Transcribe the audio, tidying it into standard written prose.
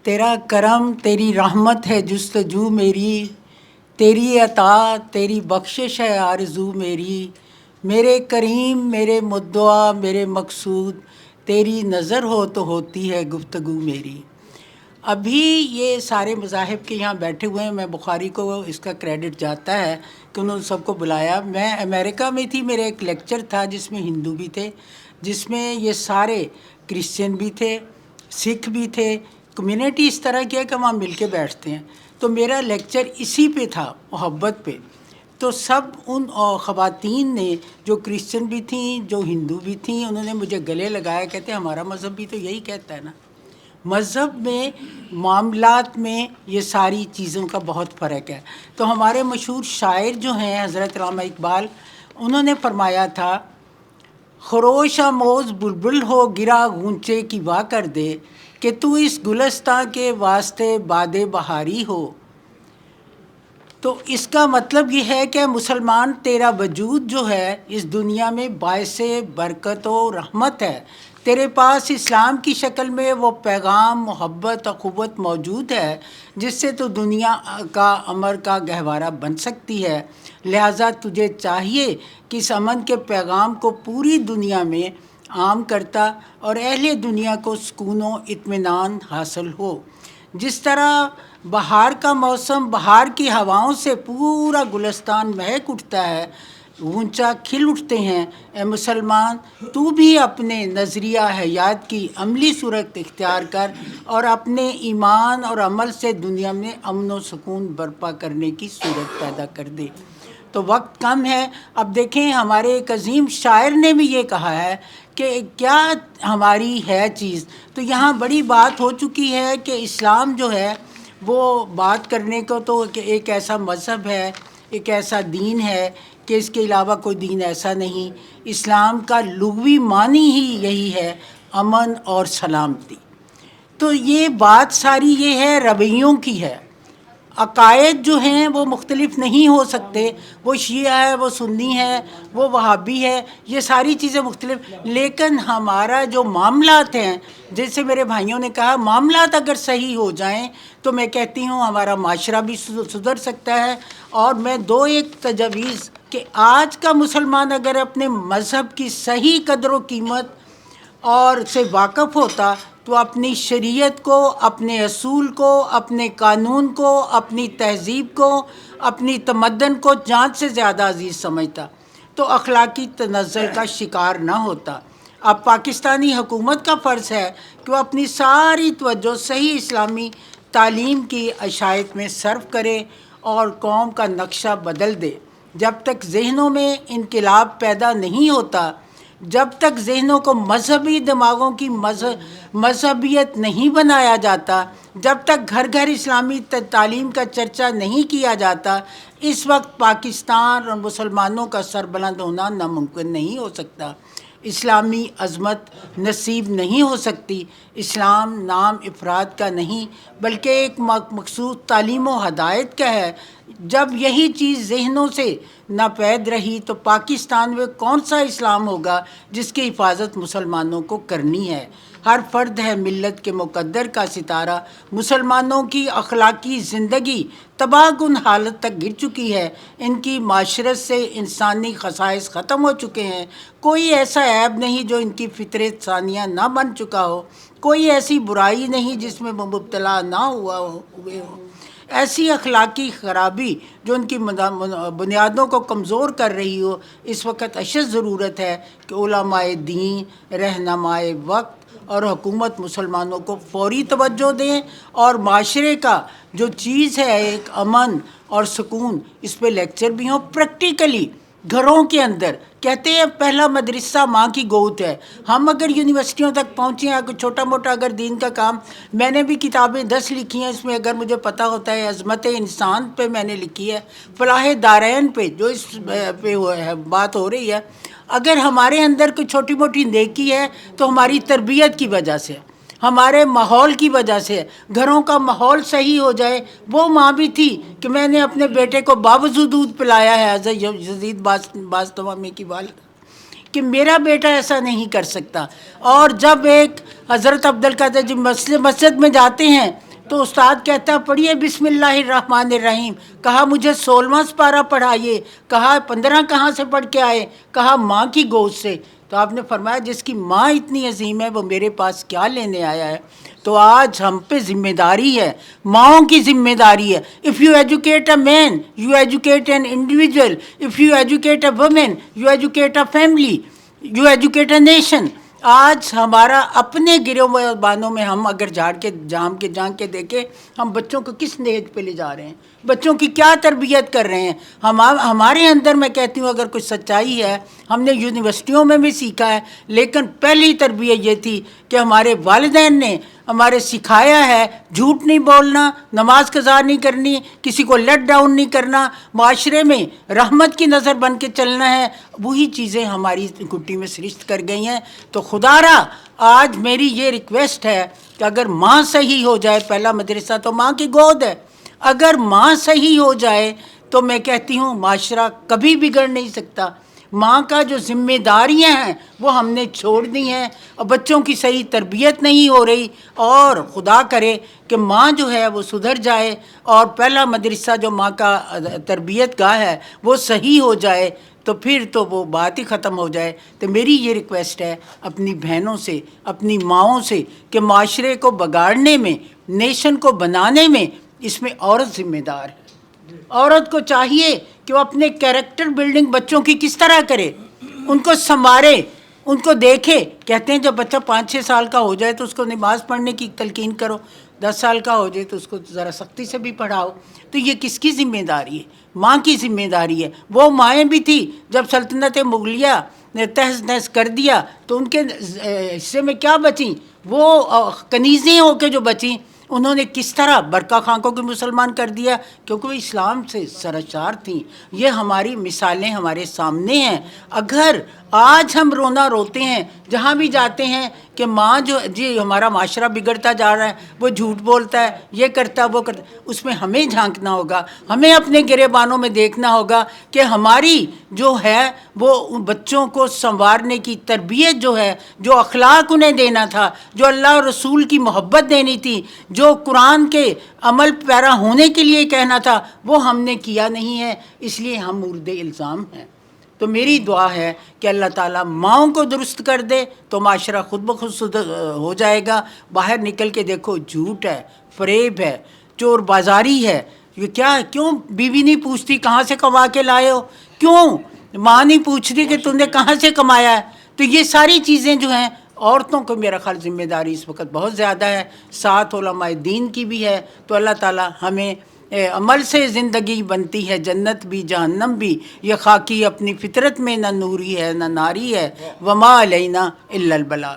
تیرا کرم تیری رحمت ہے جستجو میری، تیری عطا تیری بخشش ہے آرزو میری، میرے کریم میرے مدعا میرے مقصود، تیری نظر ہو تو ہوتی ہے گفتگو میری۔ ابھی یہ سارے مذاہب کے یہاں بیٹھے ہوئے ہیں، میں بخاری کو اس کا کریڈٹ جاتا ہے کہ انہوں نے سب کو بلایا۔ میں امریکہ میں تھی، میرا ایک لیکچر تھا جس میں ہندو بھی تھے، جس میں یہ سارے کرسچن بھی تھے، سکھ بھی تھے، کمیونٹی اس طرح کی ہے کہ وہاں مل کے بیٹھتے ہیں۔ تو میرا لیکچر اسی پہ تھا، محبت پہ۔ تو سب ان خواتین نے جو کرسچن بھی تھیں جو ہندو بھی تھیں، انہوں نے مجھے گلے لگایا، کہتے ہمارا مذہب بھی تو یہی کہتا ہے نا۔ مذہب میں معاملات میں یہ ساری چیزوں کا بہت فرق ہے۔ تو ہمارے مشہور شاعر جو ہیں حضرت علامہ اقبال، انہوں نے فرمایا تھا، خروش آموز بلبل ہو گرا غنچے کی وا کر دے، کہ تو اس گلستاں کے واسطے باد بہاری ہو۔ تو اس کا مطلب یہ ہے کہ مسلمان تیرا وجود جو ہے اس دنیا میں باعث برکت و رحمت ہے، تیرے پاس اسلام کی شکل میں وہ پیغام محبت اخوت موجود ہے جس سے تو دنیا کا امر کا گہوارہ بن سکتی ہے۔ لہٰذا تجھے چاہیے کہ اس امن کے پیغام کو پوری دنیا میں عام کرتا اور اہل دنیا کو سکون و اطمینان حاصل ہو۔ جس طرح بہار کا موسم، بہار کی ہواؤں سے پورا گلستان مہک اٹھتا ہے، غنچہ کھل اٹھتے ہیں، اے مسلمان تو بھی اپنے نظریہ حیات کی عملی صورت اختیار کر اور اپنے ایمان اور عمل سے دنیا میں امن و سکون برپا کرنے کی صورت پیدا کر دے۔ تو وقت کم ہے، اب دیکھیں ہمارے ایک عظیم شاعر نے بھی یہ کہا ہے کہ کیا ہماری ہے چیز۔ تو یہاں بڑی بات ہو چکی ہے کہ اسلام جو ہے وہ بات کرنے کو تو ایک ایسا مذہب ہے، ایک ایسا دین ہے کہ اس کے علاوہ کوئی دین ایسا نہیں۔ اسلام کا لغوی معنی ہی یہی ہے، امن اور سلامتی۔ تو یہ بات ساری یہ ہے، رویوں کی ہے۔ عقائد جو ہیں وہ مختلف نہیں ہو سکتے، وہ شیعہ ہے، وہ سنی ہے، وہ وہابی ہے، یہ ساری چیزیں مختلف، لیکن ہمارا جو معاملات ہیں، جیسے میرے بھائیوں نے کہا، معاملات اگر صحیح ہو جائیں تو میں کہتی ہوں ہمارا معاشرہ بھی سدھر سکتا ہے۔ اور میں دو ایک تجاویز کہ آج کا مسلمان اگر اپنے مذہب کی صحیح قدر و قیمت اور سے واقف ہوتا تو اپنی شریعت کو، اپنے اصول کو، اپنے قانون کو، اپنی تہذیب کو، اپنی تمدن کو جان سے زیادہ عزیز سمجھتا تو اخلاقی تنزل کا شکار نہ ہوتا۔ اب پاکستانی حکومت کا فرض ہے کہ وہ اپنی ساری توجہ صحیح اسلامی تعلیم کی اشاعت میں صرف کرے اور قوم کا نقشہ بدل دے۔ جب تک ذہنوں میں انقلاب پیدا نہیں ہوتا، جب تک ذہنوں کو مذہبی دماغوں کی مذہبیت نہیں بنایا جاتا، جب تک گھر گھر اسلامی تعلیم کا چرچا نہیں کیا جاتا، اس وقت پاکستان اور مسلمانوں کا سربلند ہونا ناممکن نہیں ہو سکتا، اسلامی عظمت نصیب نہیں ہو سکتی۔ اسلام نام افراد کا نہیں بلکہ ایک مخصوص تعلیم و ہدایت کا ہے۔ جب یہی چیز ذہنوں سے ناپید رہی تو پاکستان میں کون سا اسلام ہوگا جس کی حفاظت مسلمانوں کو کرنی ہے؟ ہر فرد ہے ملت کے مقدر کا ستارہ۔ مسلمانوں کی اخلاقی زندگی تباہ کن حالت تک گر چکی ہے، ان کی معاشرت سے انسانی خصائص ختم ہو چکے ہیں، کوئی ایسا عیب نہیں جو ان کی فطرت ثانیہ نہ بن چکا ہو، کوئی ایسی برائی نہیں جس میں مبتلا نہ ہوئے ہو، ایسی اخلاقی خرابی جو ان کی بنیادوں کو کمزور کر رہی ہو۔ اس وقت اشد ضرورت ہے کہ علماء دین، رہنمائے وقت اور حکومت مسلمانوں کو فوری توجہ دیں اور معاشرے کا جو چیز ہے ایک امن اور سکون، اس پہ لیکچر بھی ہوں پریکٹیکلی گھروں کے اندر۔ کہتے ہیں پہلا مدرسہ ماں کی گود ہے۔ ہم اگر یونیورسٹیوں تک پہنچے ہیں، کوئی چھوٹا موٹا اگر دین کا کام، میں نے بھی کتابیں 10 لکھی ہیں، اس میں اگر مجھے پتہ ہوتا ہے عظمت انسان پہ میں نے لکھی ہے، فلاح دارین پہ جو اس پہ بات ہو رہی ہے، اگر ہمارے اندر کوئی چھوٹی موٹی نیکی ہے تو ہماری تربیت کی وجہ سے، ہمارے ماحول کی وجہ سے، گھروں کا ماحول صحیح ہو جائے۔ وہ ماں بھی تھی کہ میں نے اپنے بیٹے کو باوضو دودھ پلایا ہے، حضرت یزید باستوامی کی والدہ، کہ میرا بیٹا ایسا نہیں کر سکتا۔ اور جب ایک حضرت عبدالقادر جی مسجد میں جاتے ہیں تو استاد کہتا ہے پڑھیے بسم اللہ الرحمن الرحیم، کہا مجھے 16واں سپارہ پڑھائیے، کہا 15 کہاں سے پڑھ کے آئے، کہا ماں کی گود سے۔ تو آپ نے فرمایا جس کی ماں اتنی عظیم ہے وہ میرے پاس کیا لینے آیا ہے۔ تو آج ہم پہ ذمہ داری ہے، ماؤں کی ذمہ داری ہے۔ If you educate a man you educate an individual, if you educate a woman you educate a family, you educate a nation. آج ہمارا اپنے گریبانوں میں ہم اگر جام کے دیکھیں، ہم بچوں کو کس نہج پہ لے جا رہے ہیں، بچوں کی کیا تربیت کر رہے ہیں۔ ہمارے اندر میں کہتی ہوں اگر کوئی سچائی ہے، ہم نے یونیورسٹیوں میں بھی سیکھا ہے، لیکن پہلی تربیت یہ تھی کہ ہمارے والدین نے ہمارے سکھایا ہے جھوٹ نہیں بولنا، نماز قضا نہیں کرنی، کسی کو لیٹ ڈاؤن نہیں کرنا، معاشرے میں رحمت کی نظر بن کے چلنا ہے۔ وہی چیزیں ہماری گٹی میں سرشت کر گئی ہیں۔ تو خدا را آج میری یہ ریکویسٹ ہے کہ اگر ماں صحیح ہو جائے، پہلا مدرسہ تو ماں کی گود ہے، اگر ماں صحیح ہو جائے تو میں کہتی ہوں معاشرہ کبھی بگڑ نہیں سکتا۔ ماں کا جو ذمہ داریاں ہیں وہ ہم نے چھوڑ دی ہیں، اور بچوں کی صحیح تربیت نہیں ہو رہی، اور خدا کرے کہ ماں جو ہے وہ سدھر جائے، اور پہلا مدرسہ جو ماں کا تربیت گاہ ہے وہ صحیح ہو جائے، تو پھر تو وہ بات ہی ختم ہو جائے۔ تو میری یہ ریکویسٹ ہے اپنی بہنوں سے، اپنی ماؤں سے، کہ معاشرے کو بگاڑنے میں، نیشن کو بنانے میں اس میں عورت ذمہ دار ہے۔ عورت کو چاہیے کہ وہ اپنے کیریکٹر بلڈنگ بچوں کی کس طرح کرے، ان کو سنوارے، ان کو دیکھے۔ کہتے ہیں جب بچہ 5-6 سال کا ہو جائے تو اس کو نماز پڑھنے کی تلقین کرو، 10 سال کا ہو جائے تو اس کو ذرا سختی سے بھی پڑھاؤ۔ تو یہ کس کی ذمہ داری ہے؟ ماں کی ذمہ داری ہے۔ وہ مائیں بھی تھی جب سلطنت مغلیہ نے تہز نہز کر دیا تو ان کے حصے میں کیا بچیں؟ وہ کنیزیں ہو کے جو بچیں، انہوں نے کس طرح برقع خاں کو مسلمان کر دیا، کیونکہ وہ اسلام سے سرشار تھیں۔ یہ ہماری مثالیں ہمارے سامنے ہیں۔ اگر آج ہم رونا روتے ہیں جہاں بھی جاتے ہیں کہ ماں جو جی ہمارا معاشرہ بگڑتا جا رہا ہے، وہ جھوٹ بولتا ہے، یہ کرتا ہے، وہ کرتا ہے، اس میں ہمیں جھانکنا ہوگا، ہمیں اپنے گریبانوں میں دیکھنا ہوگا کہ ہماری جو ہے وہ بچوں کو سنوارنے کی تربیت جو ہے، جو اخلاق انہیں دینا تھا، جو اللہ اور رسول کی محبت دینی تھی، جو قرآن کے عمل پیرا ہونے کے لیے کہنا تھا، وہ ہم نے کیا نہیں ہے، اس لیے ہم مورد الزام ہیں۔ تو میری دعا ہے کہ اللہ تعالیٰ ماؤں کو درست کر دے تو معاشرہ خود بخود ہو جائے گا۔ باہر نکل کے دیکھو، جھوٹ ہے، فریب ہے، چور بازاری ہے، یہ کیا ہے؟ کیوں بیوی نہیں پوچھتی کہاں سے کما کے لائے ہو؟ کیوں ماں نہیں پوچھتی کہ تم نے کہاں سے کمایا ہے؟ تو یہ ساری چیزیں جو ہیں، عورتوں کو میرا خیال ذمہ داری اس وقت بہت زیادہ ہے، ساتھ علماء دین کی بھی ہے۔ تو اللہ تعالیٰ ہمیں عمل سے زندگی بنتی ہے، جنت بھی جہنم بھی، یہ خاکی اپنی فطرت میں نہ نوری ہے نہ ناری ہے، وما علینا الا البلاغ۔